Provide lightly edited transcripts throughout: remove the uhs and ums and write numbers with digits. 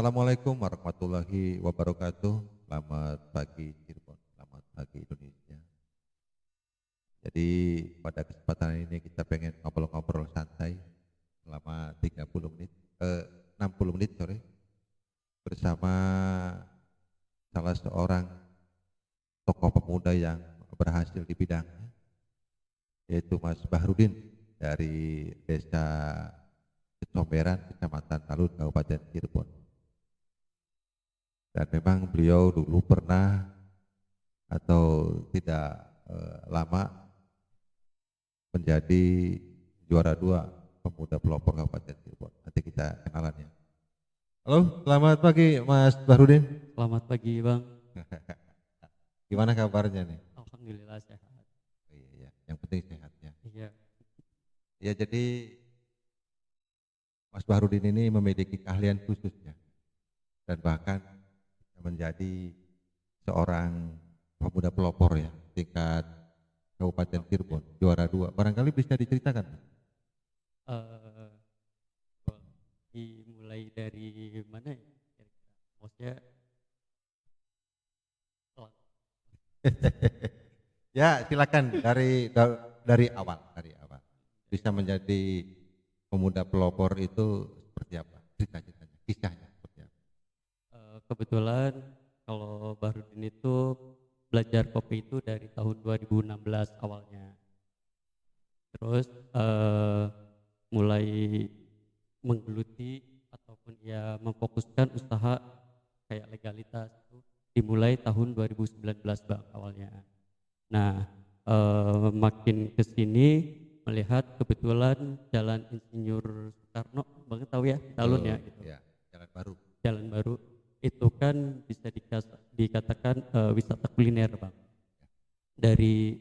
Assalamualaikum warahmatullahi wabarakatuh. Selamat pagi Cirebon, selamat pagi Indonesia. Jadi pada kesempatan ini kita pengen ngobrol-ngobrol santai selama 30 menit, 60 menit sorry, bersama salah seorang tokoh pemuda yang berhasil di bidangnya, yaitu Mas Bahrudin dari Desa Kecomberan, Kecamatan Talun, Kabupaten Cirebon. Dan memang beliau dulu pernah atau tidak lama menjadi juara 2 pemuda pelopor Kabupaten Cirebon. Nanti kita kenalan ya. Halo, selamat pagi Mas Bahrudin. Selamat pagi Bang. Gimana kabarnya nih? Alhamdulillah sehat. Oh, iya, yang penting sehatnya. Iya. Ya, jadi Mas Bahrudin ini memiliki keahlian khususnya dan bahkan menjadi seorang pemuda pelopor ya tingkat Kabupaten Cirebon, juara 2. Barangkali bisa diceritakan? Eh, Dimulai dari mana ya? Maksudnya Ya, silakan dari awal, Bisa menjadi pemuda pelopor itu seperti apa? Cerita-ceritanya, kisahnya seperti apa? kebetulan kalau Bahrudin itu belajar kopi itu dari tahun 2016 awalnya. Terus mulai menggeluti ataupun ya memfokuskan usaha kayak legalitas itu dimulai tahun 2019 Bang awalnya. Nah, makin ke sini melihat kebetulan Jalan Insinyur Soekarno, Bang tahu ya, Talun ya gitu. Ya, jalan baru. Jalan baru itu kan bisa dikatakan wisata kuliner Bang. Dari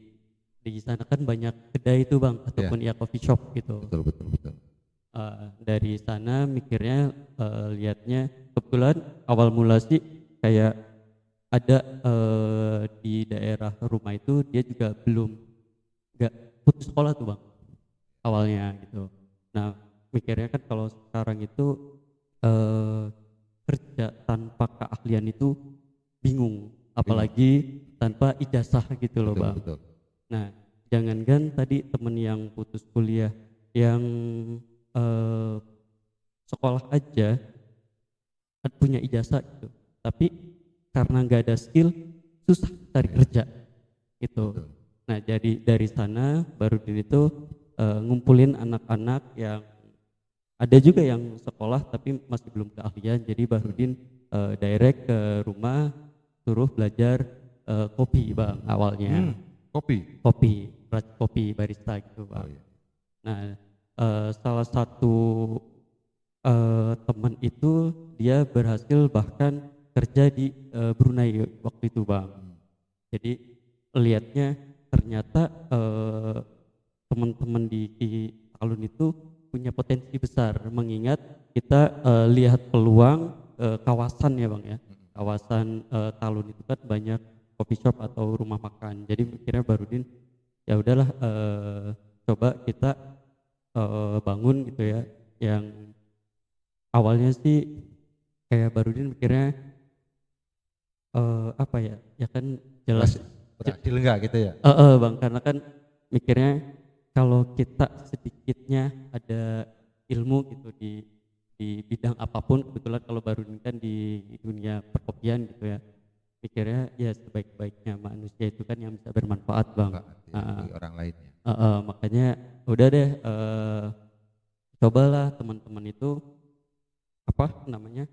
di sana kan banyak kedai itu Bang ataupun ya coffee shop gitu. Betul. Dari sana mikirnya lihatnya kebetulan awal mula sih kayak ada di daerah rumah itu dia juga nggak putus sekolah tuh Bang awalnya gitu. Nah mikirnya kan kalau sekarang itu kerja tanpa keahlian itu bingung, apalagi tanpa ijazah gitu loh Bang. Betul. Nah jangankan tadi temen yang putus kuliah yang sekolah aja punya ijazah gitu, tapi karena nggak ada skill susah cari kerja gitu. Betul. Nah jadi dari sana Bahrudin itu ngumpulin anak-anak yang ada juga yang sekolah tapi masih belum keahlian, jadi Bahrudin direct ke rumah suruh belajar kopi Bang awalnya. Kopi. Kopi barista gitu Bang. Oh, iya. Nah salah satu teman itu dia berhasil bahkan kerja di Brunei waktu itu Bang. Jadi lihatnya ternyata teman-teman di Talun itu punya potensi besar, mengingat kita lihat peluang kawasan ya Bang ya. Kawasan Talun itu kan banyak coffee shop atau rumah makan. Jadi mikirnya Bahrudin ya udahlah coba kita bangun gitu ya, yang awalnya sih kayak Bahrudin mikirnya apa ya kan jelas Berhasil enggak gitu ya? Bang, karena kan mikirnya kalau kita sedikitnya ada ilmu gitu di bidang apapun, kebetulan kalau Bahrudin kan di dunia perkopian gitu ya, mikirnya ya sebaik-baiknya manusia itu kan yang bisa bermanfaat Bang. Bagi orang lainnya. Makanya udah deh cobalah teman-teman itu apa namanya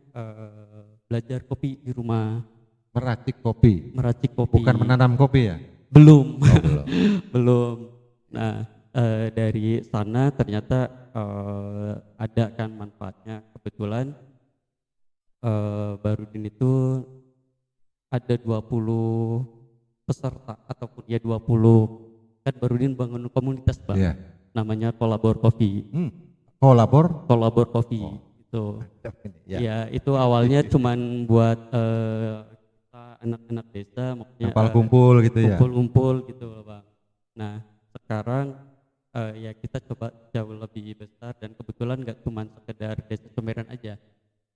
belajar kopi di rumah. Meracik kopi. Bukan menanam kopi ya? Belum. Oh, belum. Belum. Nah dari sana ternyata ada kan manfaatnya. Kebetulan Bahrudin itu ada 20 peserta ataupun ya 20, kan Bahrudin bangun komunitas Bang. Iya. Namanya Kolabor Coffee. Kolabor Coffee itu. Ya itu awalnya cuman buat kita anak-anak desa, maksudnya kumpul gitu ya. Kumpul-kumpul gitu loh Bang. Nah sekarang ya kita coba jauh lebih besar, dan kebetulan nggak cuma sekedar desa Cemberan aja,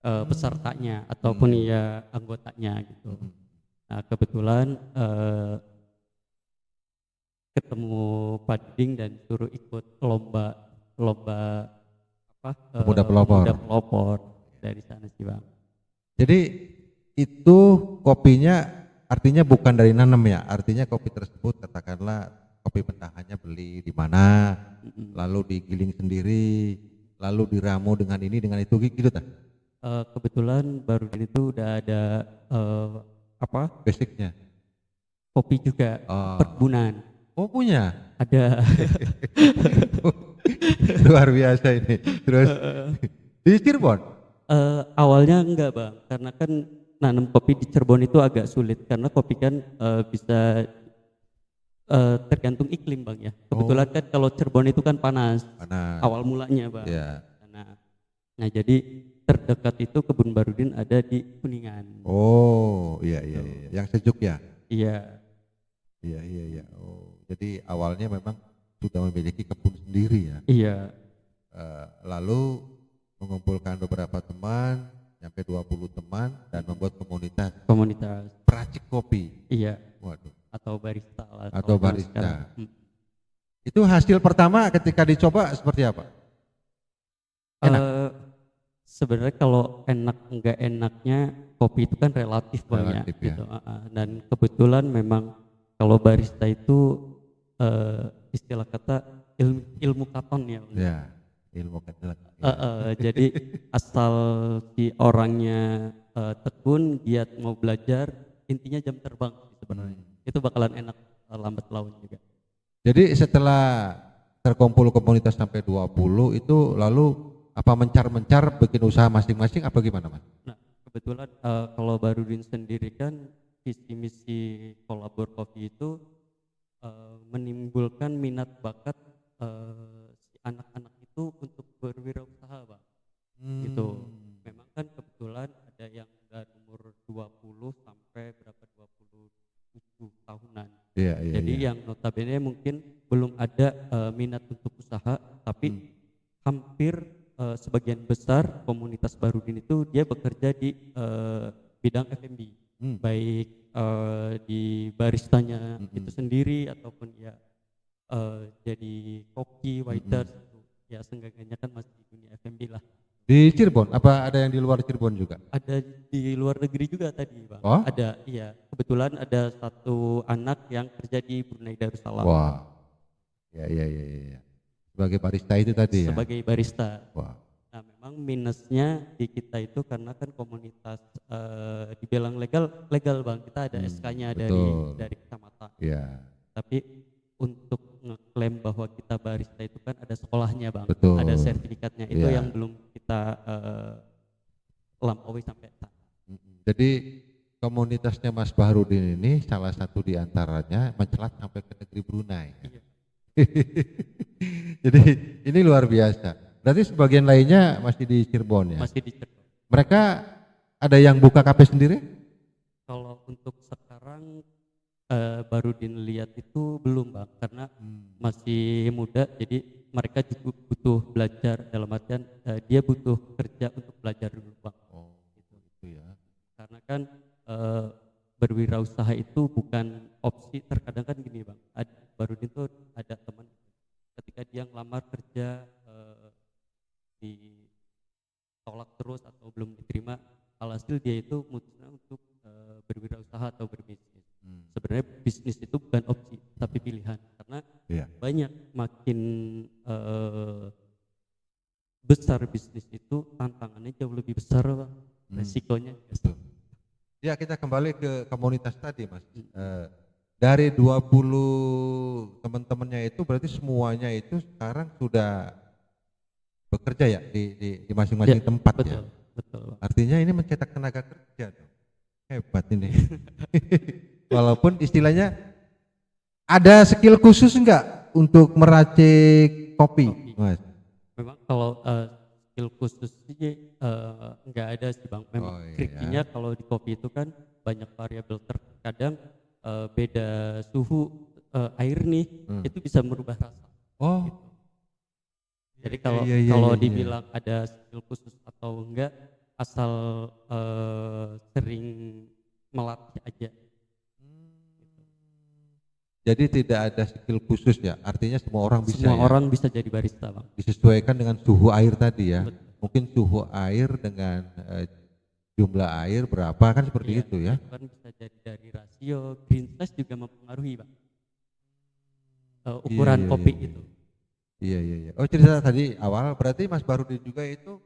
pesertanya ataupun ya anggotanya gitu. Nah kebetulan ketemu Pak Ding dan suruh ikut lomba apa Pemuda pelopor. pemuda pelopor dari sana sih Bang. Jadi itu kopinya artinya bukan dari nanam ya, artinya kopi tersebut katakanlah kopi mentahannya beli di mana, lalu digiling sendiri, lalu diramu dengan ini dengan itu gitu tak? Kebetulan baru itu udah ada apa Basicnya. kopi juga Oh, perkebunan oh punya. ada. Luar biasa ini. Terus di Cirebon. Awalnya enggak Bang, karena kan nanam kopi di Cirebon itu agak sulit karena kopi kan bisa tergantung iklim Bang ya. Kebetulan kan kalau Cirebon itu kan panas Panas. awal mulanya Bang. Ya. Nah jadi terdekat itu kebun Barudin ada di Kuningan. Oh, iya iya iya. Yang sejuk ya? Iya. Iya iya iya. Oh, jadi awalnya memang sudah memiliki kebun sendiri ya. Iya. Lalu mengumpulkan beberapa teman, sampai 20 teman dan membuat komunitas peracik kopi. Iya. Waduh. Atau barista lah. Atau kalau barista. sekarang. Itu hasil pertama ketika dicoba seperti apa? Enak. Sebenarnya kalau enak enggak enaknya kopi itu kan relatif Bang ya. Gitu. Dan kebetulan memang kalau barista itu istilah kata ilmu katon ya Bang. Ya, ilmu katon. Jadi asal si orangnya tekun, giat mau belajar, intinya jam terbang sebenarnya. Itu bakalan enak lambat laun juga. Jadi setelah terkumpul komunitas sampai 20 itu lalu apa mencar-mencar bikin usaha masing-masing apa gimana Mas? Nah kebetulan kalau Barudin sendiri kan visi misi kolabor kopi itu menimbulkan minat bakat si anak-anak itu untuk berwirausaha Bang. Gitu. Memang kan kebetulan ada yang dari umur 20 sampai berapa 27 tahunan. Jadi yang notabene mungkin belum ada minat untuk usaha tapi hampir sebagian besar komunitas Barudin itu dia bekerja di bidang F&B, baik di baristanya itu sendiri ataupun ya jadi koki, waiters, ya seenggaknya kan masih di dunia F&B lah. Di Cirebon? Apa ada yang di luar Cirebon juga? Ada di luar negeri juga tadi Bang. Oh? Ada, iya. Kebetulan ada satu anak yang kerja di Brunei Darussalam. Wah, ya. Sebagai barista itu tadi ya? Sebagai barista. Wah. Nah memang minusnya di kita itu karena kan komunitas dibilang legal Bang, kita ada SK-nya dari kecamatan. Iya. Tapi untuk ngeklaim bahwa kita barista itu kan ada sekolahnya Bang, Betul. ada sertifikatnya, itu yang belum kita lampaui sampai sana. Jadi komunitasnya Mas Baharudin ini salah satu di antaranya mencelat sampai ke negeri Brunei. Iya. Jadi ini luar biasa. Berarti sebagian lainnya masih di Cirebon ya? Masih di Cirebon. Mereka ada yang buka kafe sendiri? Kalau untuk sekarang Barudin lihat itu belum Bang, karena masih muda, jadi mereka juga butuh belajar, dalam artian dia butuh kerja untuk belajar dulu Bang. Oh gitu ya. Karena kan berwirausaha itu bukan opsi, terkadang kan gini Bang, Barudin tuh ada teman ketika dia ngelamar kerja ditolak terus atau belum diterima, alhasil dia itu memutuskan untuk berwirausaha atau berbisnis. Sebenarnya bisnis itu bukan opsi tapi pilihan, karena banyak makin besar bisnis itu tantangannya jauh lebih besar Bang. Resikonya. Betul. Ya kita kembali ke komunitas tadi Mas. Dari 20 teman-temannya itu berarti semuanya itu sekarang sudah bekerja ya di masing-masing tempat betul, ya. Betul. Artinya ini mencetak tenaga kerja tuh. Hebat ini. Walaupun istilahnya ada skill khusus enggak untuk meracik kopi, Mas? Memang kalau skill khusus sih enggak ada sih Bang. Memang triknya kalau di kopi itu kan banyak variabel, terkadang beda suhu air nih itu bisa merubah rasa. Oh. Gitu. Jadi kalau dibilang ada skill khusus atau enggak, asal sering melatih aja. Jadi tidak ada skill khusus ya, artinya semua orang bisa Semua ya, orang bisa jadi barista bang. disesuaikan dengan suhu air tadi ya. Betul. Mungkin suhu air dengan jumlah air berapa kan seperti Iya, itu ya. itu kan bisa jadi dari rasio, green size juga mempengaruhi bang. Ukuran Iya, kopi iya, itu. iya, iya, iya. Oh cerita tadi awal berarti Mas Barudin juga itu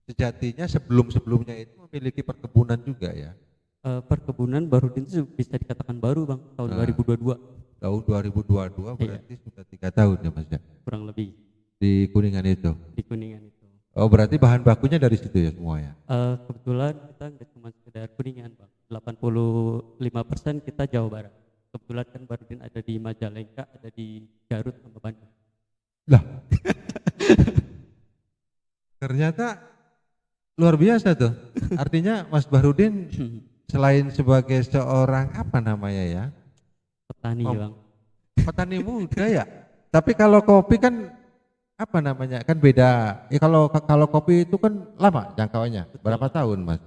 sejatinya sebelum-sebelumnya itu memiliki perkebunan juga ya. Perkebunan baru itu bisa dikatakan baru bang, tahun Nah, 2022. tahun 2022 Iya, berarti sudah 3 tahun ya Mas ya kurang lebih di Kuningan itu. di Kuningan itu. Oh berarti bahan bakunya dari situ ya semua ya. Kebetulan kita nggak cuma sekedar Kuningan bang, 85% kita Jawa Barat. Kebetulan kan Barudin ada di Majalengka, ada di Garut sama Bandung. Lah, ternyata luar biasa tuh. Artinya Mas Barudin selain sebagai seorang apa namanya ya, Petani Mem- bang. petani muda ya. Tapi kalau kopi kan apa namanya kan beda. Ya kalau kopi itu kan lama jangkauannya. Betul. Berapa tahun Mas?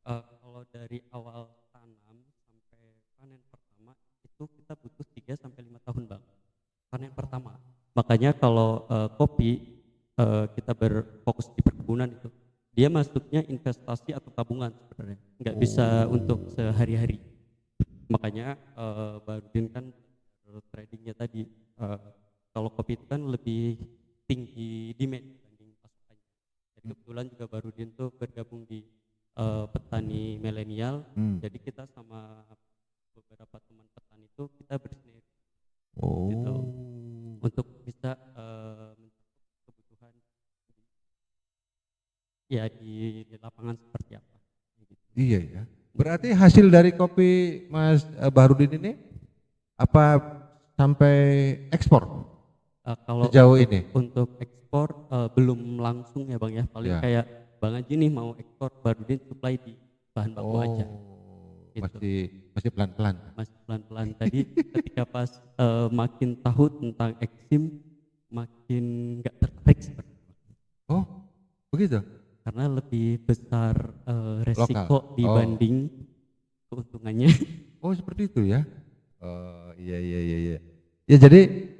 Kalau dari awal tanam sampai panen pertama itu kita butuh 3 sampai 5 tahun bang. Panen pertama. Makanya kalau kopi kita berfokus di perkebunan itu, dia masuknya investasi atau tabungan sebenarnya, nggak bisa untuk sehari-hari. Makanya Barudin kan tradingnya tadi, kalau kopi itu kan lebih tinggi demand dibanding pasokannya. Jadi kebetulan juga Barudin tuh bergabung di petani milenial. Jadi kita sama beberapa teman petani itu kita bersinergi gitu Oh. untuk bisa mencakup kebutuhan ya di lapangan seperti apa. Gitu. Iya ya. Berarti hasil dari kopi Mas Barudin ini apa sampai ekspor Kalau sejauh untuk, ini? untuk ekspor belum langsung ya bang ya, paling Ya. kayak Bang Haji nih mau ekspor Barudin supply di bahan baku aja. Gitu. Masih pelan-pelan. Masih pelan-pelan. Tadi ketika pas makin tahu tentang eksim makin nggak tertarik sebenarnya. Oh, begitu. Karena lebih besar resiko Lokal. dibanding keuntungannya. Oh, seperti itu ya. Oh, iya iya iya iya. Ya jadi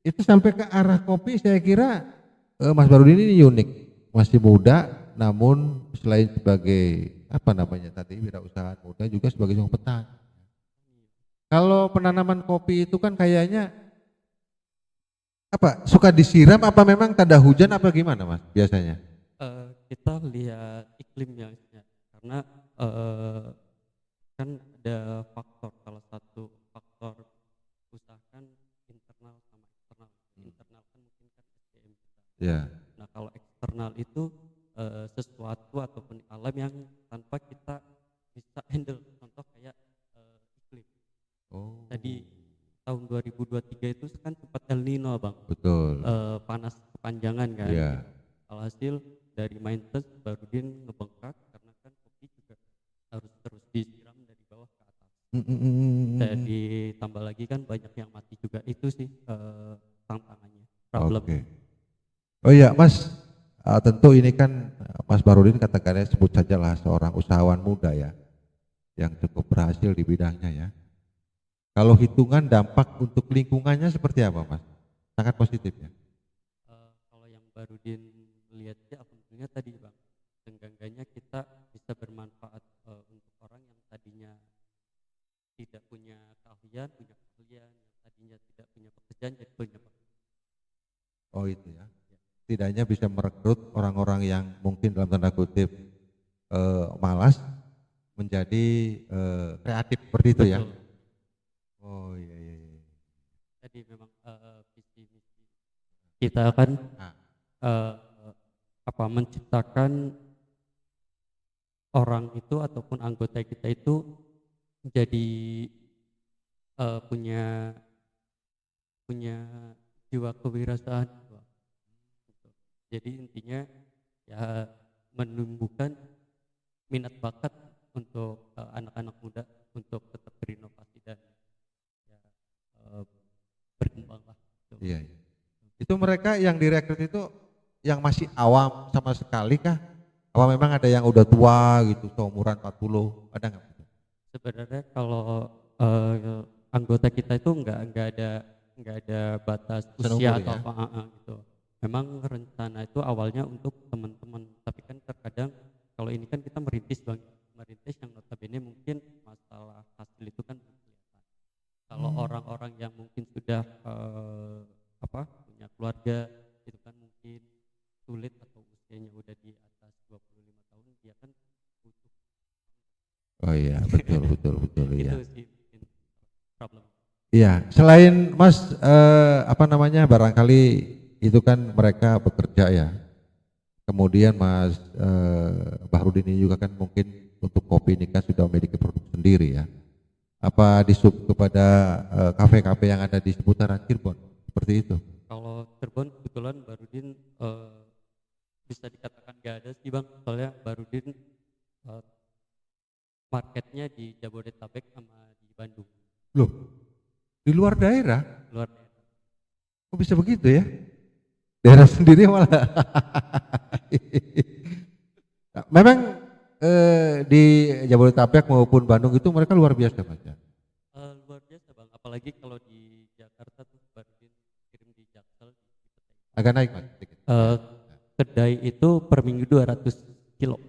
itu sampai ke arah kopi saya kira Mas Barudin ini unik. Masih muda namun selain sebagai apa namanya tadi wirausaha muda juga sebagai seorang petani. Kalau penanaman kopi itu kan kayaknya apa suka disiram apa memang tanda hujan apa gimana Mas biasanya? Kita lihat iklimnya ya. Karena kan ada faktor, salah satu faktor usahakan internal sama eksternal. Internal kan mungkin kan SDM kita. Ya. Nah kalau eksternal itu sesuatu ataupun alam yang tanpa kita bisa handle, contoh kayak iklim. Oh. Tadi tahun 2023 itu kan sempat El Nino bang, Betul. panas kepanjangan kan. Iya. Alhasil dari maintenance Barudin ngebengkak karena kan kopi juga harus terus disiram dari bawah ke atas. Dan ditambah lagi kan banyak yang mati juga, itu sih tantangannya, problem. Oke. Oh iya Mas, tentu ini kan Mas Barudin katakannya sebut sajalah seorang usahawan muda ya, yang cukup berhasil di bidangnya ya. Kalau hitungan dampak untuk lingkungannya seperti apa Mas? Sangat positif ya? Kalau yang Barudin lihat sih alhamdulillah tadi bang, seenggaknya kita bisa bermanfaat untuk orang yang tadinya tidak punya keahlian, yang tadinya tidak punya pekerjaan jadi punya pekerjaan. Oh itu ya. Setidaknya bisa merekrut orang-orang yang mungkin dalam tanda kutip malas menjadi kreatif seperti itu ya. Betul. Oh iya iya. Iya. Tadi memang visi misi kita kan menciptakan orang itu ataupun anggota kita itu jadi punya jiwa kewirausahaan. Jadi intinya ya menumbuhkan minat bakat untuk anak-anak muda untuk tetap berinovasi dan ya, berkembang lah. Iya, iya. Itu mereka yang direkrut itu yang masih awam sama sekali kah? Apa memang ada yang udah tua gitu, seumuran 40, ada nggak? Sebenarnya kalau anggota kita itu nggak ada batas Seumur usia atau ya? apa gitu. Memang rencana itu awalnya untuk teman-teman, tapi kan terkadang kalau ini kan kita merintis bang, merintis yang notabene mungkin masalah hasil itu kan belum kelihatan. Kalau orang-orang yang mungkin sudah punya keluarga itu kan mungkin sulit, atau usianya udah di atas 25 tahun dia kan butuh. Oh iya, betul betul betul iya. Itu sih mungkin problem. Iya, selain Mas apa namanya, barangkali itu kan mereka bekerja ya. Kemudian Mas Bahrudin ini juga kan mungkin untuk kopi ini kan sudah memiliki produk sendiri ya. Apa disub kepada kafe-kafe yang ada di seputaran Cirebon seperti itu? Kalau Cirebon kebetulan Barudin bisa dikatakan gak ada sih bang, soalnya Barudin marketnya di Jabodetabek sama di Bandung, Loh, di luar daerah? luar daerah. Kok bisa begitu ya? Daerah sendiri malah. Memang di Jabodetabek maupun Bandung itu mereka luar biasa Mas ya. Luar biasa bang, apalagi kalau di Jakarta tuh Barudin kirim di Jaksel di Petai. Agak naik Mas sedikit. Kedai itu per minggu 200 kilo.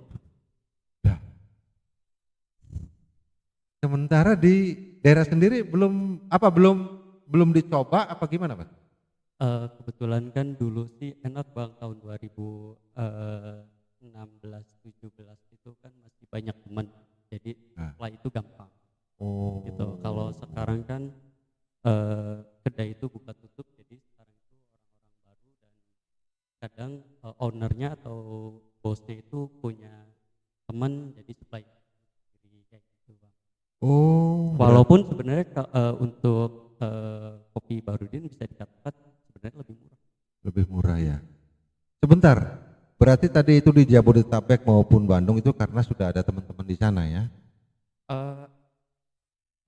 Nah, sementara di daerah sendiri belum dicoba apa gimana Mas? Kebetulan kan dulu sih enak bang, tahun 2016-17 itu kan masih banyak teman, jadi Nah. supply itu gampang Oh. gitu. Kalau sekarang kan kedai itu buka tutup, jadi sekarang itu orang-orang baru, dan kadang ownernya atau bosnya itu punya teman, jadi supply jadi kayak gitu bang. Oh. Walaupun sebenarnya untuk kopi Barudin bisa dikatakan sebenarnya lebih murah. Lebih murah ya. Sebentar. Berarti tadi itu di Jabodetabek maupun Bandung itu karena sudah ada teman-teman di sana ya?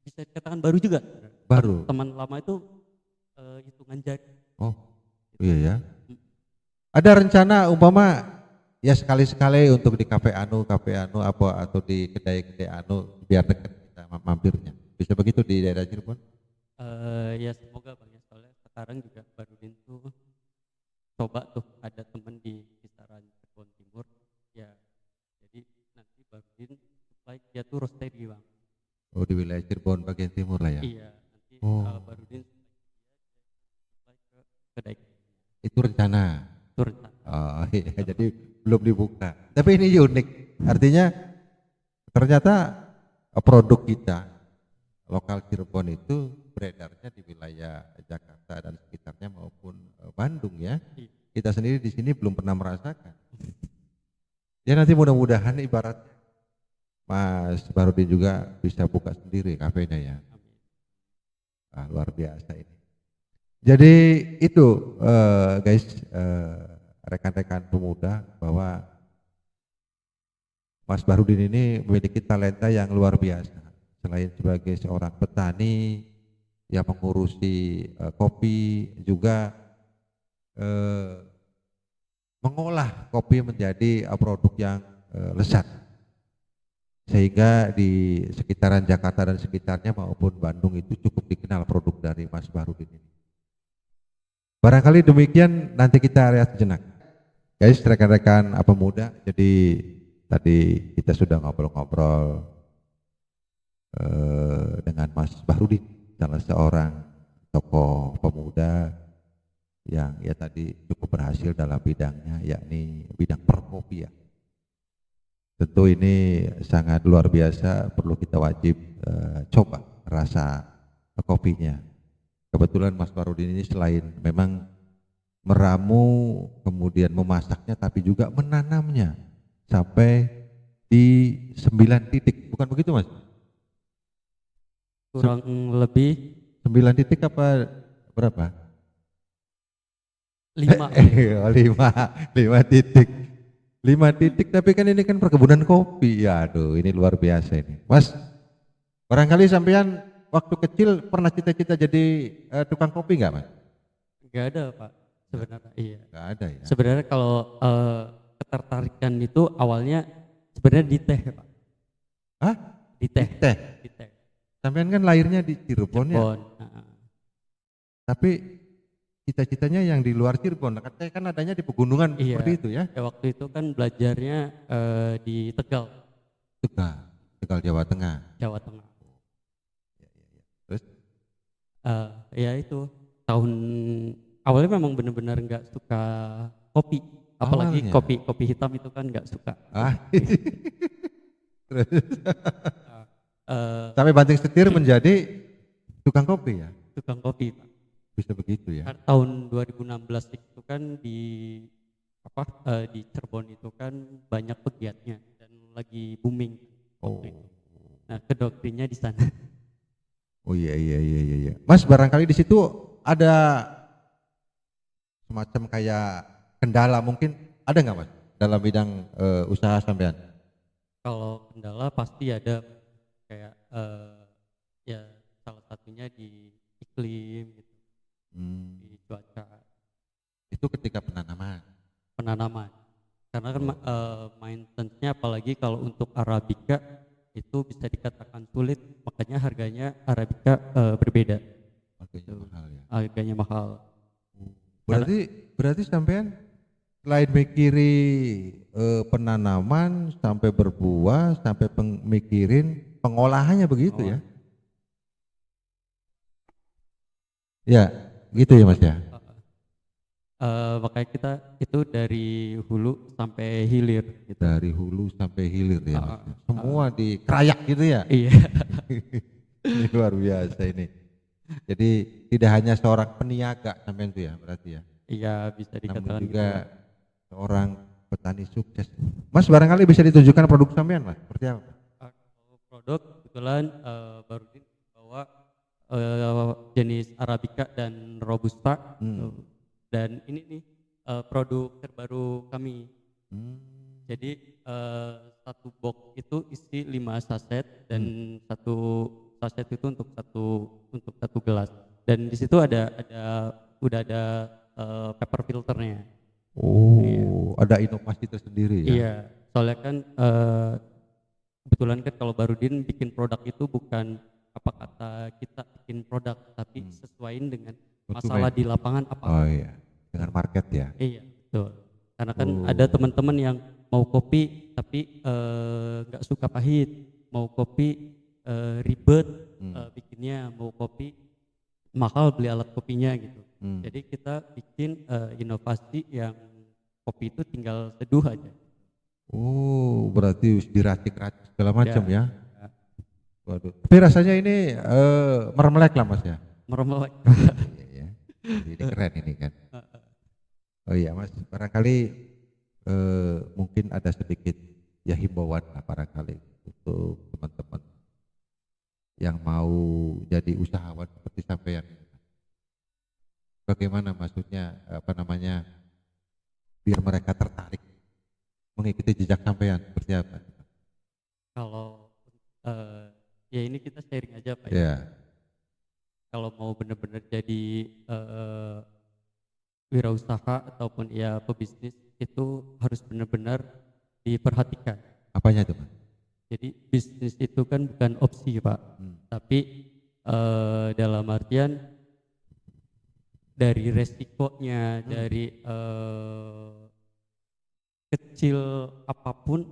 Bisa dikatakan baru juga. Baru. Teman lama itu hitungan jari. Oh. Iya ya. Ada rencana umpama ya sekali-sekali untuk di kafe anu apa atau di kedai-kedai anu biar dekat kita mampirnya. Bisa begitu di daerah Cirebon? Ya semoga bang ya, soalnya sekarang juga Barudin tuh coba tuh ada temen di kisaran Cirebon Timur ya, jadi nanti Barudin supply dia tuh roastery bang. Oh di wilayah Cirebon bagian timur lah ya? Iya, nanti Barudin supply ke kedai. Itu rencana? Itu rencana. Oh iya, jadi belum dibuka. Tapi ini unik, artinya ternyata produk kita lokal Cirebon itu beredarnya di wilayah Jakarta dan sekitarnya maupun Bandung ya. Iya. Kita sendiri di sini belum pernah merasakan. Ya nanti mudah-mudahan ibaratnya Mas Barudin juga bisa buka sendiri kafenya ya. Ah, luar biasa ini. Jadi itu guys, rekan-rekan pemuda, bahwa Mas Barudin ini memiliki talenta yang luar biasa. Selain sebagai seorang petani yang mengurusi kopi, juga mengolah kopi menjadi produk yang lezat, sehingga di sekitaran Jakarta dan sekitarnya maupun Bandung itu cukup dikenal produk dari Mas Barudin ini. Barangkali demikian, nanti kita lihat sejenak guys, rekan-rekan pemuda. Jadi tadi kita sudah ngobrol-ngobrol dengan Mas Barudin, salah seorang tokoh pemuda yang ya tadi cukup berhasil dalam bidangnya, yakni bidang perkopian. Tentu ini sangat luar biasa, perlu kita wajib coba rasa kopinya. Kebetulan Mas Barudin ini selain memang meramu, kemudian memasaknya, tapi juga menanamnya sampai di 9 titik, bukan begitu Mas? Kurang lebih 9 titik apa berapa? 5. 5 titik. 5 titik, tapi kan ini kan perkebunan kopi. Ya aduh, ini luar biasa ini. Mas, barangkali sampean waktu kecil pernah cita-cita jadi tukang kopi enggak, Mas? Enggak ada, Pak. Sebenarnya iya. Enggak ada ya. Sebenarnya kalau ketertarikan itu awalnya sebenarnya di teh Pak. Hah? Di teh. Teh. Di teh. Sampean kan lahirnya di Cirebon ya, Cirebon. Heeh. tapi cita-citanya yang di luar Cirebon. Kan teh kan adanya di pegunungan Iya. seperti itu ya. Ya waktu itu kan belajarnya di Tegal, Tegal, Tegal Jawa Tengah. Jawa Tengah. Terus Ya itu tahun awalnya memang benar-benar nggak suka kopi, apalagi awalnya, kopi hitam itu kan nggak suka. ah, terus Eh, sampai banting setir menjadi tukang kopi ya, Tukang kopi Pak. bisa begitu ya. Kan tahun 2016 itu kan di di Cirebon itu kan banyak pegiatnya dan lagi booming Oh, waktu itu. Nah, kedoktrinnya di sana. oh iya iya iya iya. Iya. Mas barangkali di situ ada semacam kayak kendala mungkin ada nggak mas dalam bidang usaha sampean? Kalau kendala pasti ada kayak ya salah satunya di iklim gitu, Hmm, di cuaca itu ketika penanaman. penanaman. Karena kan maintenance-nya apalagi kalau untuk Arabica itu bisa dikatakan sulit, makanya harganya Arabica berbeda. Harganya Tuh, mahal ya. harganya mahal. Berarti berarti sampean selain mikiri penanaman sampai berbuah sampai mikirin pengolahannya begitu ya? Ya, gitu ya mas ya. Makanya kita itu dari hulu sampai hilir gitu. Dari hulu sampai hilir ya mas. Uh, Semua dikerayak gitu ya. Iya. Ini luar biasa ini. Jadi tidak hanya seorang peniaga sampean itu ya berarti ya. Iya bisa Namun dikatakan gitu juga Pak. seorang petani sukses. Mas barangkali bisa ditunjukkan produk sampean mas. Seperti apa? Kalau produk kebetulan baru bawa jenis Arabica dan Robusta. Dan ini nih produk terbaru kami. Jadi satu box itu isi 5 saset dan satu saset itu untuk satu gelas. Dan di situ udah ada paper filternya. Oh, Iya. ada inovasi tersendiri ya. Iya, soalnya kan kebetulan kan kalau Barudin bikin produk itu bukan apa kata kita bikin produk, tapi sesuaiin dengan masalah di lapangan apa. Oh iya, dengan market ya. Iya, betul. Karena kan ada teman-teman yang mau kopi tapi nggak suka pahit, mau kopi ribet bikinnya, mau kopi mahal beli alat kopinya gitu. Jadi kita bikin inovasi yang kopi itu tinggal seduh aja. Oh, berarti diracik-racik segala macam ya. Ya, Waduh. Tapi rasanya ini meremelek lah mas ya. meremelek. Iya, iya. Ini keren ini kan. Oh iya mas, barangkali mungkin ada sedikit ya himbauan lah barangkali untuk teman-teman yang mau jadi usahawan seperti sampean. Bagaimana maksudnya apa namanya biar mereka tertarik mengikuti jejak sampean seperti apa? Kalau ya ini kita sharing aja Pak ya. Ya. Kalau mau benar-benar jadi wirausaha ataupun ya pebisnis itu harus benar-benar diperhatikan. Apanya itu mas? Jadi bisnis itu kan bukan opsi Pak, tapi dalam artian dari resikonya, dari kecil apapun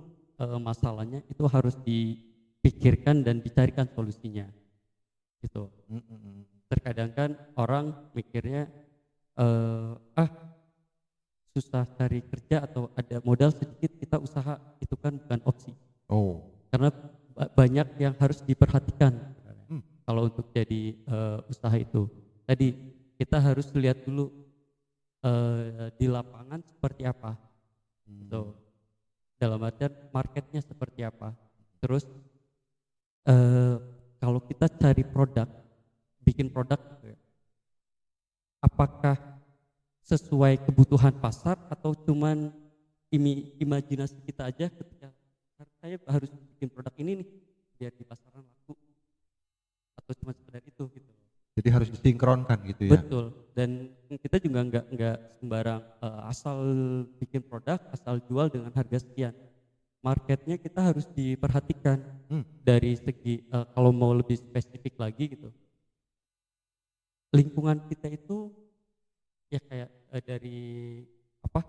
masalahnya itu harus dipikirkan dan dicarikan solusinya. Gitu. Terkadang kan orang mikirnya susah cari kerja atau ada modal sedikit kita usaha, itu kan bukan opsi. Oh. Karena banyak yang harus diperhatikan kalau untuk jadi usaha itu. Tadi kita harus lihat dulu di lapangan seperti apa. So, dalam artian marketnya seperti apa. Terus kalau kita cari produk, bikin produk, apakah sesuai kebutuhan pasar atau cuman imajinasi kita aja ketika saya harus bikin produk ini nih biar di pasaran laku, atau cuma sekedar itu gitu. Jadi harus disinkronkan gitu ya. Betul. Dan kita juga nggak sembarang asal bikin produk, asal jual dengan harga sekian. Marketnya kita harus diperhatikan Hmm. dari segi kalau mau lebih spesifik lagi gitu. Lingkungan kita itu ya kayak dari apa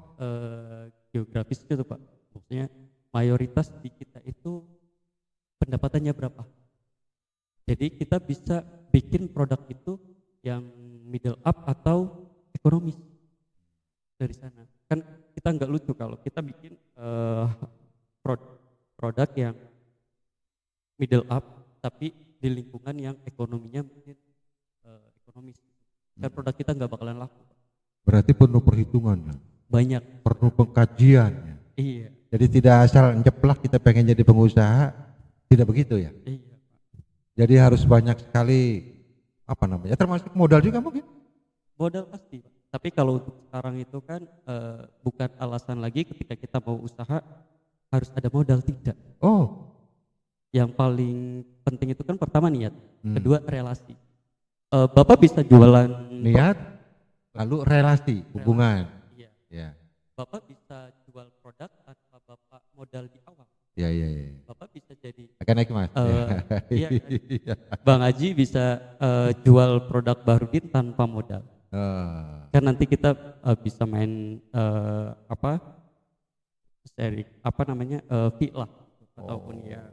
geografis gitu Pak. Maksudnya mayoritas di kita itu pendapatannya berapa. Jadi kita bisa bikin produk itu yang middle up atau ekonomis dari sana. Kan kita nggak lucu kalau kita bikin produk yang middle up tapi di lingkungan yang ekonominya mungkin ekonomis. Kan produk kita nggak bakalan laku. Berarti penuh perhitungan, Banyak. penuh pengkajian. Iya. Jadi tidak asal njeplak kita pengen jadi pengusaha, tidak begitu ya. Iya. Jadi harus banyak sekali apa namanya, termasuk modal juga mungkin. Modal pasti, Pak. Tapi kalau untuk sekarang itu kan bukan alasan lagi ketika kita mau usaha harus ada modal, tidak. Oh, Yang paling penting itu kan pertama niat, Hmm. kedua relasi. Bapak bisa jualan niat, lalu relasi, hubungan. Iya. Ya, Bapak bisa jual produk tanpa Bapak modal di awal. ya, ya, ya. Bapak bisa jadi Akan naik mas. iya kan? Bang Haji bisa jual produk Bahrudin tanpa modal. Oh, Kan nanti kita bisa main apa seri apa namanya fee lah ataupun ya.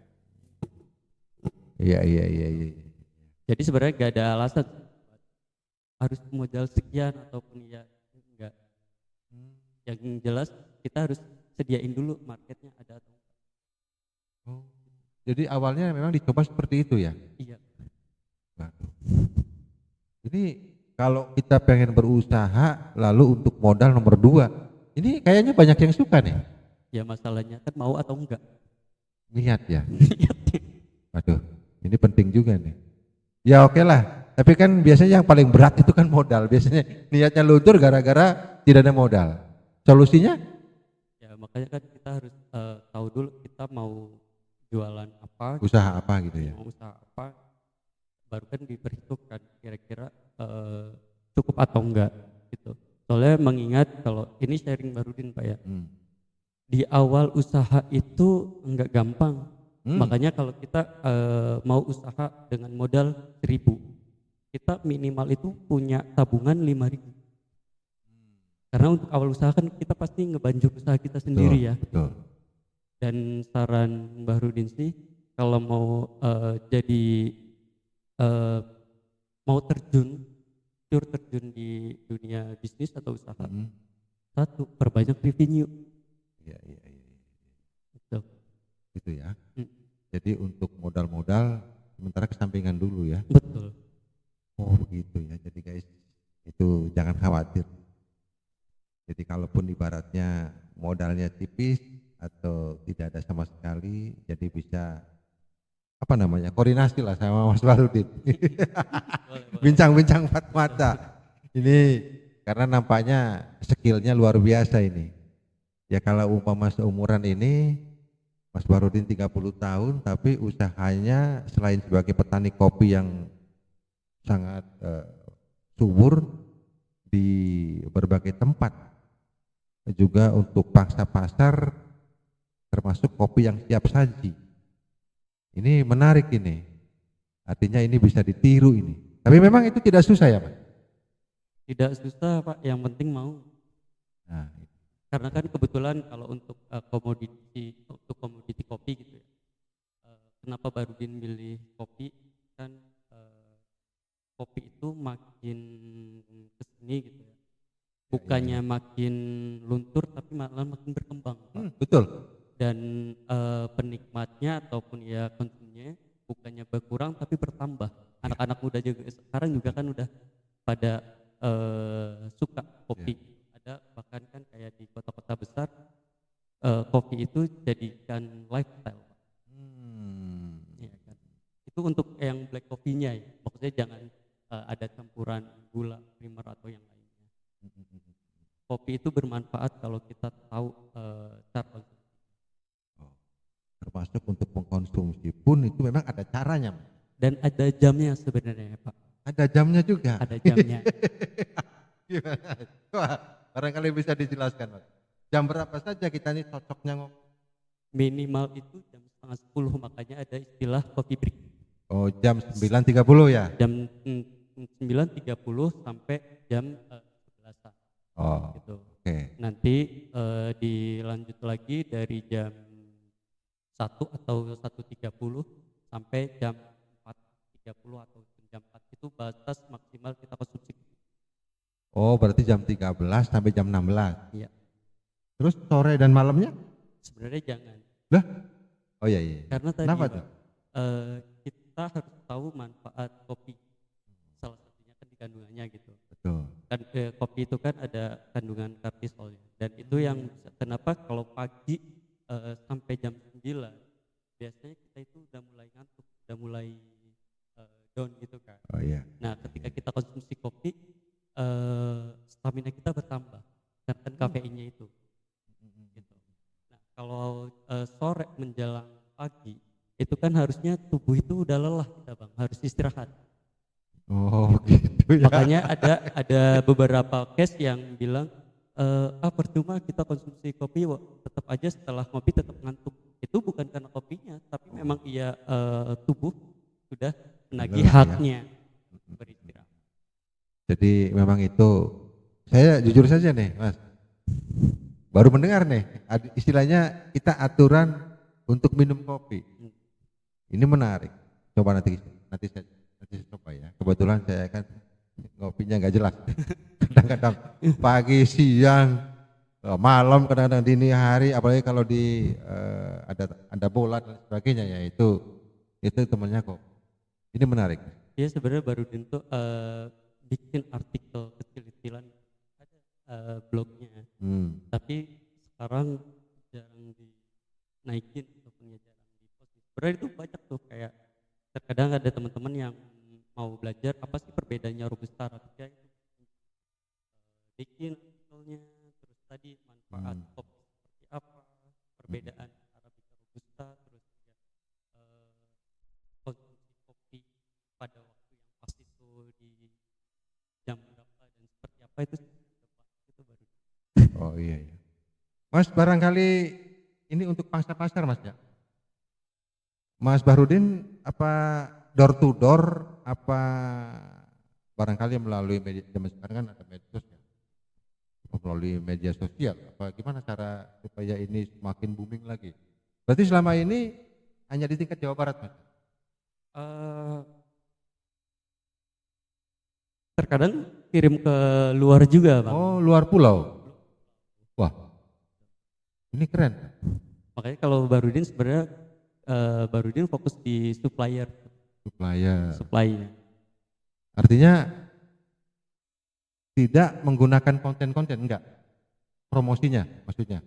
iya, iya, iya, iya. Jadi sebenarnya gak ada alasan harus modal sekian ataupun ya enggak. Yang jelas kita harus sediain dulu marketnya ada atau enggak. Oh, jadi awalnya memang dicoba seperti itu ya. Iya. Waduh. Ini kalau kita pengen berusaha, lalu untuk modal nomor 2, ini kayaknya banyak yang suka nih. Ya masalahnya kan mau atau enggak. Niat ya. Waduh, ini penting juga nih. Ya oke lah, tapi kan biasanya yang paling berat itu kan modal. Biasanya niatnya luntur gara-gara tidak ada modal. Solusinya? Ya makanya kan kita harus tahu dulu kita mau jualan apa, Usaha apa gitu ya. mau usaha apa, baru kan diperhitungkan kira-kira cukup atau enggak gitu. Soalnya mengingat kalau ini sharing Bahrudin Pak ya, di awal usaha itu enggak gampang. Makanya kalau kita mau usaha dengan modal 1.000, kita minimal itu punya tabungan 5.000. Karena untuk awal usaha kan kita pasti ngebanjur usaha kita sendiri ya. Betul. Dan saran Bahrudin sih kalau mau jadi mau terjun di dunia bisnis atau usaha, satu perbanyak revenue. Iya, iya, iya. Gitu. Gitu ya. Jadi untuk modal-modal sementara kesampingan dulu ya. Betul. Oh begitu ya. Jadi guys, itu jangan khawatir. Jadi kalaupun ibaratnya modalnya tipis atau tidak ada sama sekali, jadi bisa apa namanya, koordinasi lah sama Mas Bahrudin. Bincang-bincang empat mata. Ini karena nampaknya skillnya luar biasa ini. Ya kalau umpama seumuran ini, Mas Bahrudin 30 tahun, tapi usahanya selain sebagai petani kopi yang sangat subur di berbagai tempat, juga untuk pangsa pasar termasuk kopi yang siap saji. Ini menarik ini, artinya ini bisa ditiru ini. Tapi memang itu tidak susah ya Pak? Tidak susah Pak, yang penting mau. Nah, Karena kan kebetulan kalau untuk komoditi kopi gitu ya. Kenapa Bahrudin milih kopi? Kan kopi itu makin kesini gitu ya. Bukannya makin luntur tapi malah makin berkembang Pak. Betul. Dan penikmatnya ataupun ya konsumennya bukannya berkurang tapi bertambah. Anak-anak muda juga sekarang juga kan udah pada suka kopi. Ada bahkan kan kayak di kota-kota besar kopi itu jadikan lifestyle. Ya, kan? Itu untuk yang black coffee-nya ya. Maksudnya jangan ada campuran gula, primer atau yang lainnya. Kopi itu bermanfaat kalau kita tahu cara konsumsi. Termasuk untuk mengkonsumsi pun itu memang ada caranya. Dan ada jamnya sebenarnya Pak. Ada jamnya juga. ada jamnya. Gimana? Wah, barangkali bisa dijelaskan, Mas. Jam berapa saja kita ini cocoknya ngopi? Minimal itu jam setengah 10, makanya ada istilah coffee break. Oh, jam 9.30 ya? Jam 9.30 sampai jam 11-an Oh, gitu. oke. Nanti dilanjut lagi dari jam 1 atau 1.30 sampai jam 4.30 atau jam 4, itu batas maksimal kita konsumsi. Oh, berarti jam 13 sampai jam 16. Iya, Terus sore dan malamnya? sebenarnya jangan. Lah? Oh iya iya. Karena tadi Kenapa Pak, tuh? kita harus tahu manfaat kopi. Salah satunya kan di kandungannya gitu. Betul. Kan kopi itu kan ada kandungan kortisol ya. Dan itu yang kenapa kalau pagi sampai jam 9 biasanya kita itu udah mulai ngantuk, udah mulai down gitu kan. Oh iya. Nah, ketika kita konsumsi kopi, stamina kita bertambah karena kan kafeinnya itu. Gitu. Nah, kalau sore menjelang pagi, itu kan harusnya tubuh itu udah lelah kita bang, harus istirahat. Oh gitu ya. Makanya ada beberapa case yang bilang, percuma kita konsumsi kopi, tetap aja setelah ngopi tetap ngantuk. Itu bukan karena kopinya, tapi memang ia tubuh sudah menagih Lelah ya. haknya beristirahat. Jadi memang itu, saya jujur saja nih Mas, baru mendengar nih istilahnya kita aturan untuk minum kopi. Ini menarik. Coba nanti saya coba ya. Kebetulan saya kan ngopinya nggak jelas. Kadang-kadang pagi, siang, malam, kadang-kadang dini hari, apalagi kalau di ada bola dan sebagainya ya itu temannya kok. Ini menarik. Dia sebenarnya baru tentu bikin artikel kecil-kecilan, ada blognya, tapi sekarang jarang dinaikin ataupun ya jarang dipost. Sebenarnya itu banyak tuh, kayak terkadang ada teman-teman yang mau belajar apa sih perbedaannya robusta arabica, itu bikin artikelnya, terus tadi manfaat kopi seperti apa, perbedaan arabica robusta, terus juga konsumsi kopi pada waktu yang pas itu di jam berapa dan seperti apa, itu baru. Oh iya, iya. Mas barangkali ini untuk pasar Mas ya. Mas Bahrudin apa door to door, apa barangkali melalui media, zaman sekarang kan ada medsos ya, melalui media sosial, apa gimana cara supaya ini semakin booming lagi? Berarti selama ini hanya di tingkat Jawa Barat Mas? Terkadang kirim ke luar juga bang. Oh luar pulau. Wah ini keren. Makanya kalau Barudin sebenarnya Barudin fokus di supplier. Supply-nya. Artinya tidak menggunakan konten-konten, enggak, promosinya maksudnya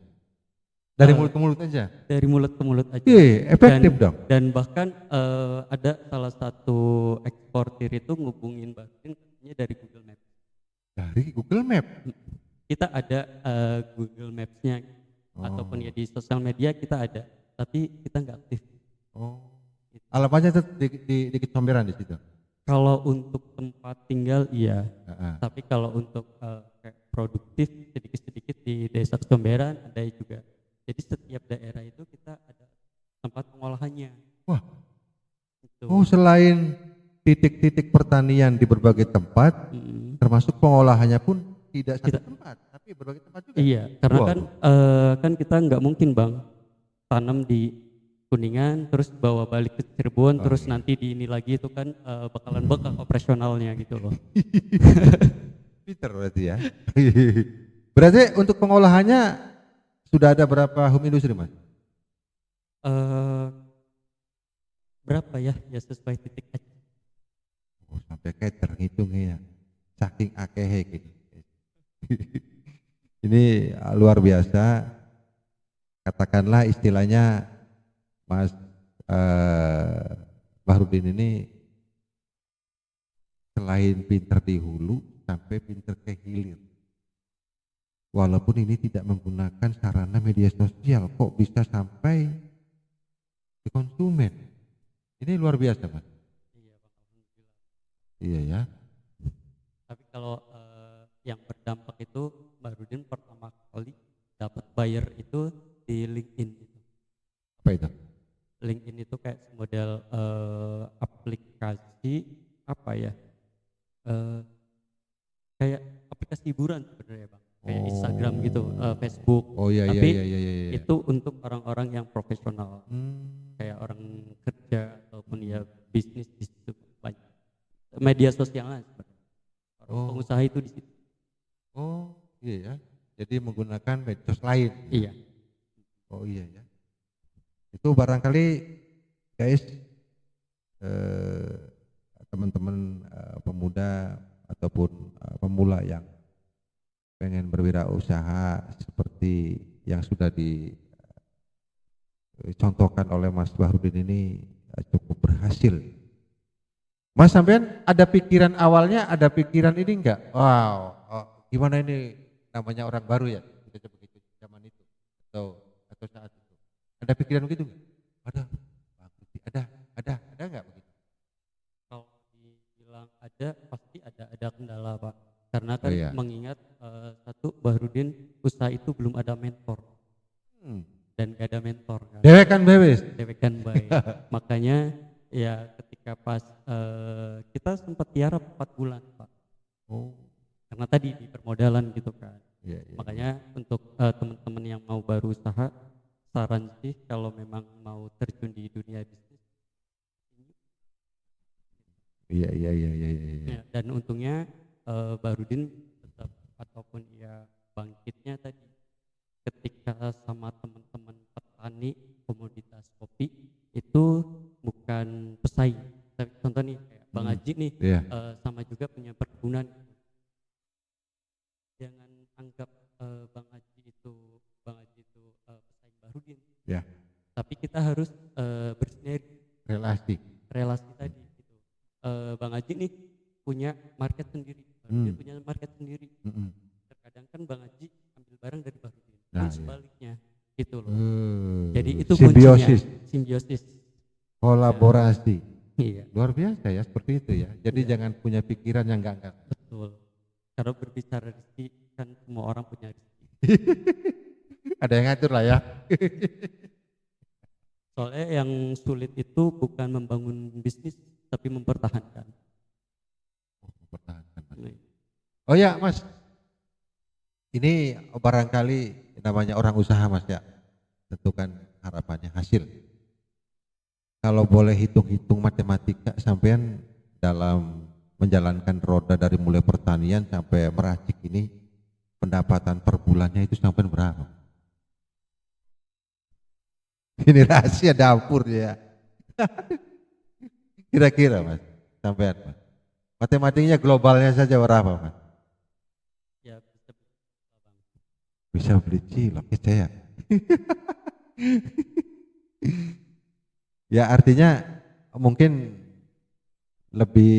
dari mulut ke mulut aja. Dari mulut ke mulut aja. Efektif dong. Dan bahkan ada salah satu eksportir itu ngubungin Barudin katanya dari Google Maps. Dari Google Map. Kita ada Google Maps-nya, ataupun ya di sosial media kita ada, tapi kita nggak aktif. Gitu. Alamatnya itu di Kecomberan di situ. Kalau untuk tempat tinggal iya, tapi kalau untuk kayak produktif sedikit-sedikit di desa Kecomberan ada juga. Jadi setiap daerah itu kita ada tempat pengolahannya. Wah. Gitu. Oh selain titik-titik pertanian di berbagai tempat, termasuk pengolahannya pun tidak satu tempat, tapi berbagai tempat juga. Iya, karena kan kita nggak mungkin bang tanam di Kuningan terus bawa balik ke Cirebon terus nanti di ini lagi, itu kan bakalan bengkak operasionalnya gitu loh. Pinter berarti ya. Berarti untuk pengolahannya sudah ada berapa home industry Mas? Berapa ya sesuai titik aja. Oh, sampai cater ngitungnya, saking akehe gitu. Ini luar biasa, katakanlah istilahnya Mas Bahrudin ini selain pinter di hulu sampai pinter ke hilir. Walaupun ini tidak menggunakan sarana media sosial, kok bisa sampai ke konsumen. Ini luar biasa Mas. Iya Bang, alhamdulillah. Iya ya. Tapi kalau yang berdampak itu Bahrudin pertama kali dapat buyer itu di LinkedIn gitu. Apa itu? LinkedIn itu kayak model aplikasi apa ya? eh, Kayak aplikasi hiburan sebenarnya bang, kayak Instagram gitu, Oh. Facebook. Oh iya iya Tapi iya iya iya. Iya. itu untuk orang-orang yang profesional, Hmm. kayak orang kerja ataupun ya bisnis di situ banyak. Media sosialnya sebenarnya. Orang Oh. pengusaha itu di situ. Oh iya ya. Jadi menggunakan medsos lain ya. Iya. Oh iya ya. Itu barangkali guys, eh, teman-teman pemuda ataupun pemula yang pengen berwirausaha seperti yang sudah dicontohkan oleh Mas Bahrudin ini cukup berhasil. Mas sampean ada pikiran awalnya, ada pikiran ini enggak? Wow, oh, gimana ini namanya orang baru ya, kita begitu zaman itu atau saat itu. Ada pikiran begitu enggak? Ada enggak begitu? Kalau dibilang ada, pasti ada kendala pak. Karena Oh kan iya. mengingat satu, Bahrudin usaha itu belum ada mentor Hmm. dan gak ada mentor kan. Dewekan bebes. Dewekan baik. Makanya ya ketika pas kita sempat tiarap 4 bulan pak. Oh Karena tadi di permodalan gitu kan. iya iya. Makanya untuk teman-teman yang mau baru usaha, saran sih kalau memang mau terjun di dunia bisnis. Iya iya iya iya iya. Iya. Ya, dan untungnya Bahrudin tetap ataupun ya bangkitnya tadi ketika sama teman-teman petani komoditas kopi itu bukan pesaing. Tapi contoh nih kayak Bang Haji nih Iya. sama juga punya perkebunan. Jangan anggap Bang Haji itu pesaing Bahrudin. Ya. Tapi kita harus bersinergi Relasi. relasi tadi gitu. Bang Haji nih punya market sendiri, Bahrudin punya market sendiri. Terkadang kan Bang Haji ambil barang dari Bahrudin, Nah, pun sebaliknya gitu loh. iya. Jadi itu Simbiosis, kuncinya, simbiosis. kolaborasi. Iya, Luar biasa ya seperti itu ya. Jadi Iya. jangan punya pikiran yang enggak. betul. Karena berbicara rezeki kan semua orang punya rezeki. Ada yang ngatur lah ya. Soalnya yang sulit itu bukan membangun bisnis, tapi mempertahankan. Pertahankan, Mas. Nah, Oh ya Mas, ini barangkali namanya orang usaha Mas ya. Tentukan harapannya hasil. Kalau boleh hitung-hitung matematika sampean dalam menjalankan roda dari mulai pertanian sampai meracik ini, pendapatan per bulannya itu sampai berapa? Ini rahasia dapur ya. Kira-kira Mas, sampean Mas. Matematiknya globalnya saja berapa Mas? ya bisa Bang. Bisa beli cilok ya. Ya artinya mungkin lebih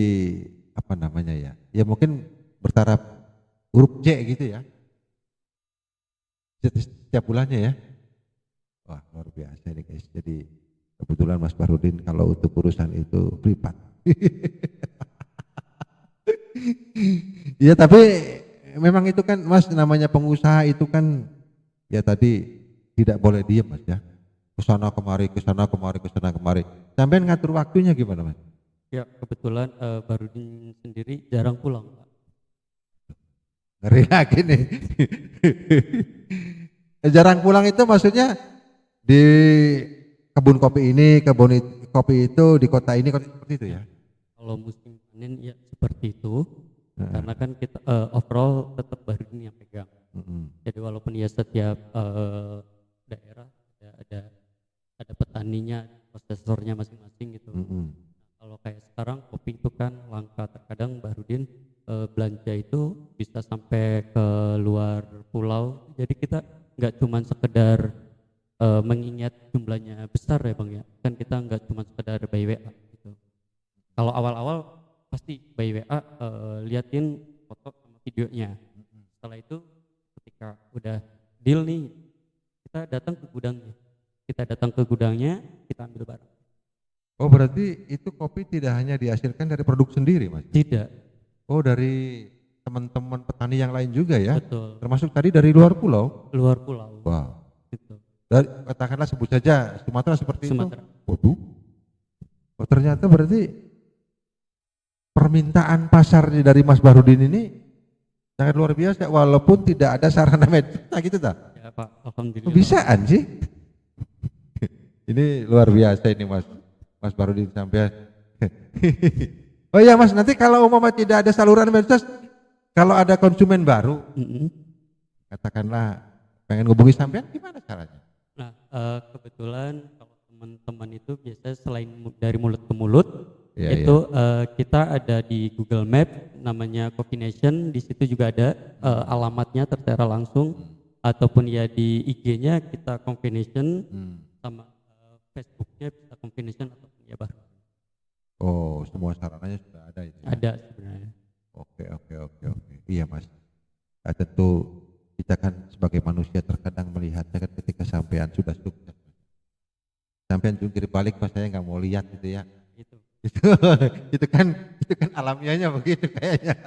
apa namanya ya? Ya mungkin bertaraf huruf C gitu ya. Setiap bulannya ya. Wah luar biasa ini guys. Jadi kebetulan Mas Bahrudin kalau untuk urusan itu privat. Iya tapi memang itu kan Mas namanya pengusaha itu kan ya tadi tidak boleh diem Mas ya. Kesana kemari, kesana kemari, kesana kemari. Sampai ngatur waktunya gimana Mas? Ya kebetulan Bahrudin sendiri jarang pulang Pak. Ngeri lagi nih. Jarang pulang itu maksudnya di kebun kopi ini, kopi itu di kota ini, seperti itu ya? Kalau musim panen ya seperti itu. Heeh. Karena kan kita overall tetap Bahrudin yang pegang. Jadi walaupun ya setiap daerah ada petaninya, prosesornya masing-masing gitu. Kalau kayak sekarang kopi itu kan langka, terkadang Bahrudin belanja itu bisa sampai ke luar pulau. Jadi kita nggak cuman sekedar mengingat jumlahnya besar ya bang ya. Kan kita nggak cuma sekedar by WA gitu. Kalau awal-awal pasti by WA liatin foto sama videonya. Setelah itu ketika udah deal nih, kita datang ke gudangnya. Kita datang ke gudangnya, kita ambil barang. Oh berarti itu kopi tidak hanya dihasilkan dari produk sendiri Mas? Tidak, Oh dari teman-teman petani yang lain juga ya? betul. Termasuk tadi dari luar pulau? Luar pulau. Wow. Gitu. Dari, katakanlah sebut saja Sumatera seperti Sumatera. itu? Waduh. Oh ternyata berarti permintaan pasar dari Mas Bahrudin ini sangat luar biasa walaupun tidak ada sarana medis. Nah gitu tak? Ya Pak, alhamdulillah. Bisaan sih. Ini luar biasa ini Mas Bahrudin sampai. Oh iya Mas, nanti kalau umpama tidak ada saluran medsos, kalau ada konsumen baru, katakanlah pengen ngubungi sampean gimana caranya? Nah, kebetulan kalau teman-teman itu biasanya selain dari mulut ke mulut, Iya, itu kita ada di Google Map namanya Coffee Nation, di situ juga ada alamatnya tertera langsung, ataupun ya di IG-nya kita Coffee Nation, sama Facebook-nya bisa Coffee Nation ataupun ya baru. Oh, semua sarananya sudah ada itu. Ya? Ada sebenarnya. Oke. Iya Mas. Nah, tentu kita kan sebagai manusia terkadang melihatnya kan ketika sampean sudah sukses. Sampean jungkir balik Mas, saya nggak mau lihat gitu ya. Gitu. itu kan alamiahnya begitu kayaknya.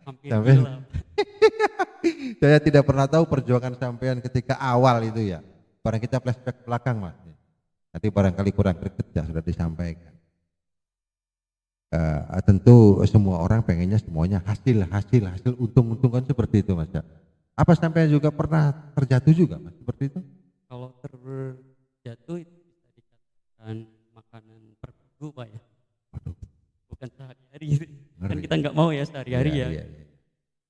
Hampir Sampean, gila. saya tidak pernah tahu perjuangan sampean ketika awal itu ya. Barang kita flashback belakang Mas. Nanti barangkali kurang greget ya sudah disampaikan. Tentu semua orang pengennya semuanya hasil untung kan seperti itu Mas ya. Apa sampai juga pernah terjatuh juga Mas seperti itu? Kalau terjatuh itu bisa dikatakan makanan per minggu Pak ya. Waduh, Bukan sehari-hari. Kan ngeri. kita nggak mau ya sehari-hari ya. Iya.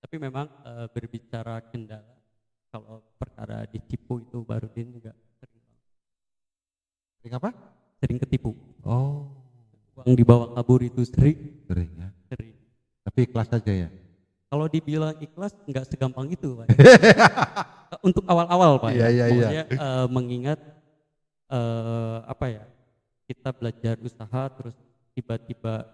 Tapi memang berbicara kendala, kalau perkara ditipu itu Bahrudin juga Sering apa? sering ketipu. Oh, Uang dibawa kabur itu sering. sering ya. Sering. Tapi ikhlas saja ya. Kalau dibilang ikhlas nggak segampang itu Pak. Untuk awal-awal Pak ya. Iya. Maksudnya mengingat apa ya, kita belajar usaha terus tiba-tiba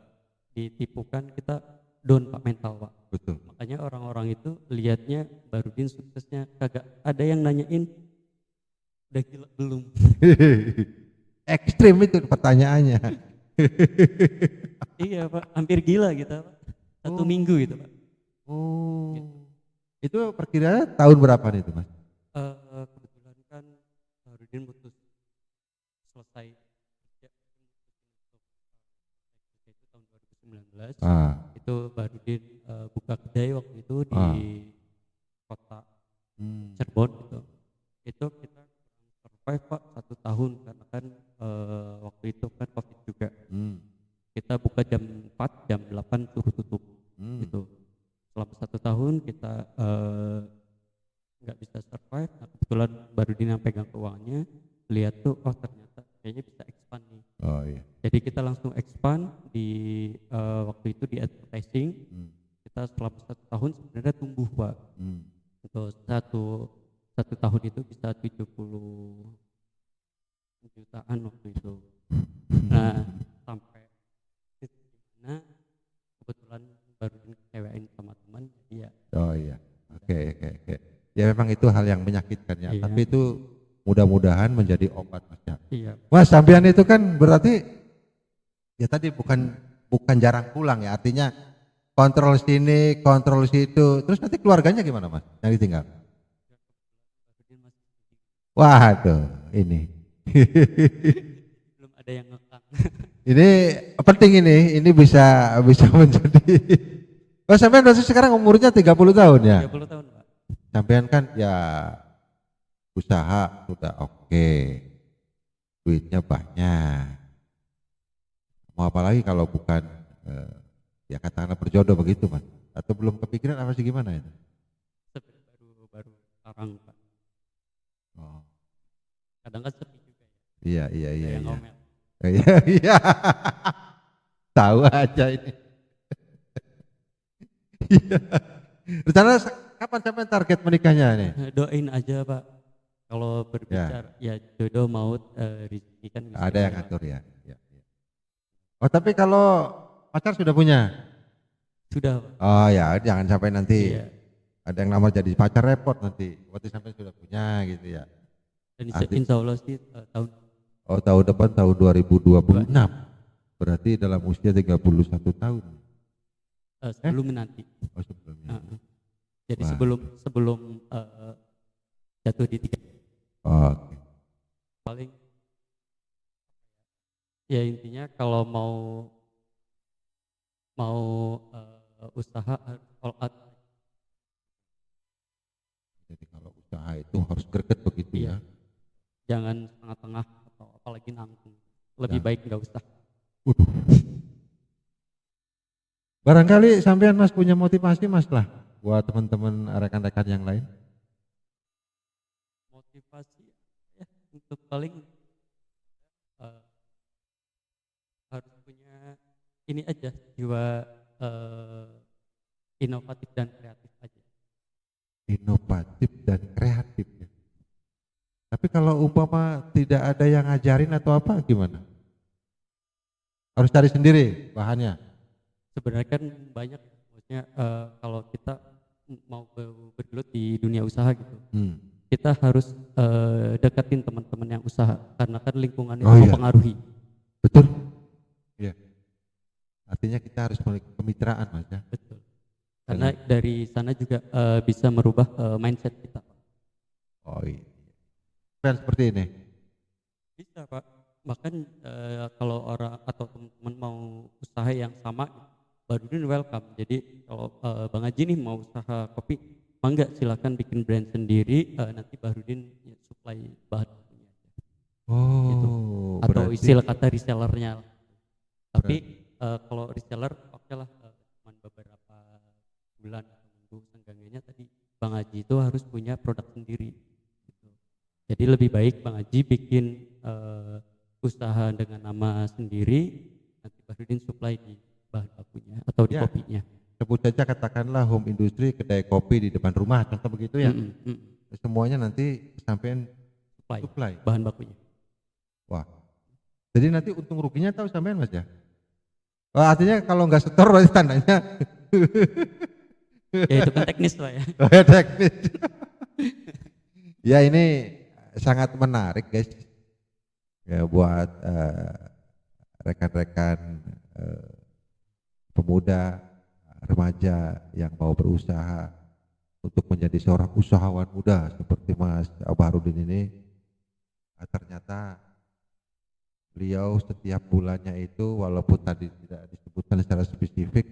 ditipukan, kita down Pak, mental Pak. Betul. Makanya orang-orang itu lihatnya Bahrudin suksesnya, kagak ada yang nanyain udah gila belum. Ekstrim itu pertanyaannya. Iya Pak, hampir gila gitu Pak. Satu minggu gitu Pak. Oh. Itu perkiraan tahun berapa nih itu Mas? Kebetulan kan Bahrudin putus selesai kerja itu tahun 2019. Itu Bahrudin buka kedai waktu itu di kota Cirebon gitu. Itu kita survive Pak 1 tahun karena kan waktu itu kan COVID juga. Kita buka jam 4, jam 8 suruh tutup gitu. Selama 1 tahun kita nggak bisa survive. Nah, kebetulan Bahrudin yang pegang keuangannya, lihat tuh oh ternyata kayaknya bisa expand nih. Oh iya. Jadi kita langsung expand di waktu itu di advertising. Kita selama 1 tahun sebenarnya tumbuh Pak. Untuk satu tahun itu bisa 70 jutaan waktu itu. Nah sampai dimana kebetulan Bahrudin kecewain sama teman, iya. Oh iya. Oke. Ya memang itu hal yang menyakitkan ya. Iya. Tapi itu mudah-mudahan menjadi obat Mas ya. Iya. Mas sampean itu kan berarti ya tadi bukan jarang pulang ya. Artinya kontrol sini, kontrol situ. Terus nanti keluarganya gimana Mas yang ditinggal? Waduh, ini. Belum ada yang ngekang. Ini penting ini bisa menjadi. Oh sampean berarti sekarang umurnya 30 tahun ya? 30 tahun Pak. Sampean kan ya usaha sudah oke, duitnya banyak. Mau apa lagi kalau bukan ya katakanlah berjodoh begitu Mas? Atau belum kepikiran apa sih gimana itu? Baru sekarang Pak. Oh. Kadang kan sepi juga ya. Iya. Yang ngomel. Iya. Tahu aja ini. Iya. Rencana kapan sampai target menikahnya nih? Doain aja Pak. Kalau berbicara ya jodoh maut rezeki kan bisa ada yang ngatur ya. Oh tapi kalau pacar sudah punya? Sudah Pak. Oh ya jangan sampai nanti Iya. ada yang lamar jadi pacar repot nanti. Waktu sampai sudah punya gitu ya. Dan insya Allah sih tahun Oh tahun depan tahun 2026. Berarti dalam usia 31 tahun. Sebelum nanti. Oh, sebelumnya. Jadi Wah. sebelum jatuh di 3 Oke. paling ya intinya kalau mau usaha harus all out. Jadi kalau usaha itu harus greget begitu Iya. ya. Jangan setengah-tengah atau apalagi nanggung. Lebih Ya. baik nggak usah. Waduh. Barangkali sampean Mas punya motivasi Mas lah buat teman-teman rekan-rekan yang lain. Motivasi ya untuk paling harus punya ini aja jiwa inovatif dan kreatif aja. Inovatif dan kreatif ya. Tapi kalau umpama tidak ada yang ngajarin atau apa gimana? Harus cari sendiri bahannya. Sebenarnya kan banyak, maksudnya kalau kita mau bergelut di dunia usaha gitu, kita harus deketin teman-teman yang usaha karena kan lingkungan itu iya. mempengaruhi. Betul. Iya. Artinya kita harus memiliki kemitraan Mas ya. Betul. Karena dari sana juga bisa merubah mindset kita. Oh iya. Kan seperti ini. Bisa Pak. Bahkan kalau orang atau teman-teman mau usaha yang sama, Bahrudin welcome. Jadi kalau Bang Haji nih mau usaha kopi, mangga silakan bikin brand sendiri, nanti Bahrudin ya, supply bahan bakunya aja. Oh, Gitu. Atau berarti istilah kata resellernya. Tapi kalau reseller oke lah, cuma beberapa bulan atau minggu, seenggaknya tadi Bang Haji itu harus punya produk sendiri. Gitu. Jadi lebih baik Bang Haji bikin usaha dengan nama sendiri, nanti Bahrudin supply di bahan bakunya atau di ya, kopinya. sebut saja katakanlah home industry, kedai kopi di depan rumah, contoh begitu ya. Semuanya nanti sampean supply bahan bakunya. Wah, jadi nanti untung ruginya tahu sampean Mas ya? Oh, artinya kalau nggak setor berarti tandanya Ya itu kan teknis Pak ya. oh, ya teknis. Ya ini sangat menarik guys ya buat rekan-rekan pemuda remaja yang mau berusaha untuk menjadi seorang usahawan muda seperti Mas Bahrudin ini. Ternyata beliau setiap bulannya itu walaupun tadi tidak disebutkan secara spesifik,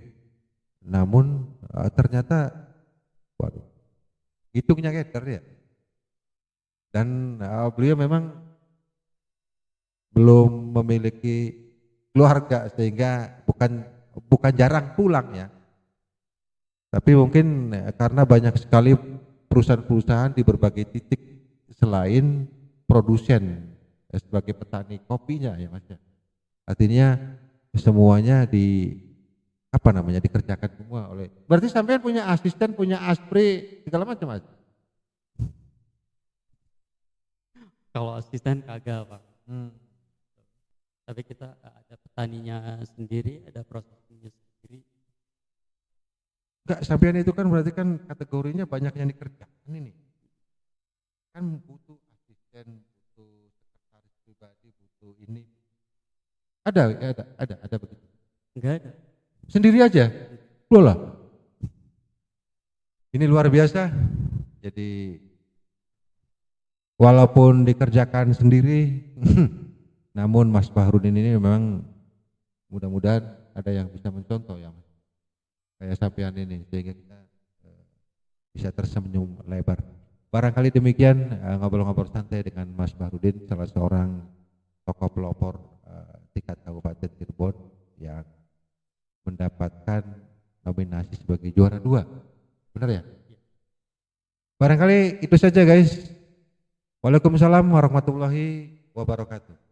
namun ternyata waduh hitungnya keder ya. Dan beliau memang belum memiliki keluarga sehingga bukan jarang pulang ya. Tapi mungkin karena banyak sekali perusahaan-perusahaan di berbagai titik selain produsen sebagai petani kopinya ya Mas ya. Artinya semuanya dikerjakan semua oleh. Berarti sampean punya asisten, punya aspri segala macam Mas. Kalau asisten kagak Pak. Tapi kita ada petaninya sendiri, ada prosesnya sendiri. Enggak, sampean itu kan berarti kan kategorinya banyak yang dikerjakan ini. Kan butuh asisten, butuh sekretaris pribadi, butuh ini. Ada begitu. Enggak ada. Sendiri aja. Loh lah. Ini luar biasa. Jadi walaupun dikerjakan sendiri namun Mas Bahrudin ini memang mudah-mudahan ada yang bisa mencontoh ya Mas. Kayak sampean ini sehingga kita bisa tersenyum lebar. Barangkali demikian ngobrol-ngobrol santai dengan Mas Bahrudin, salah seorang tokoh pelopor tingkat Kabupaten Cirebon yang mendapatkan nominasi sebagai juara 2. Benar ya? Barangkali itu saja guys. Waalaikumsalam warahmatullahi wabarakatuh.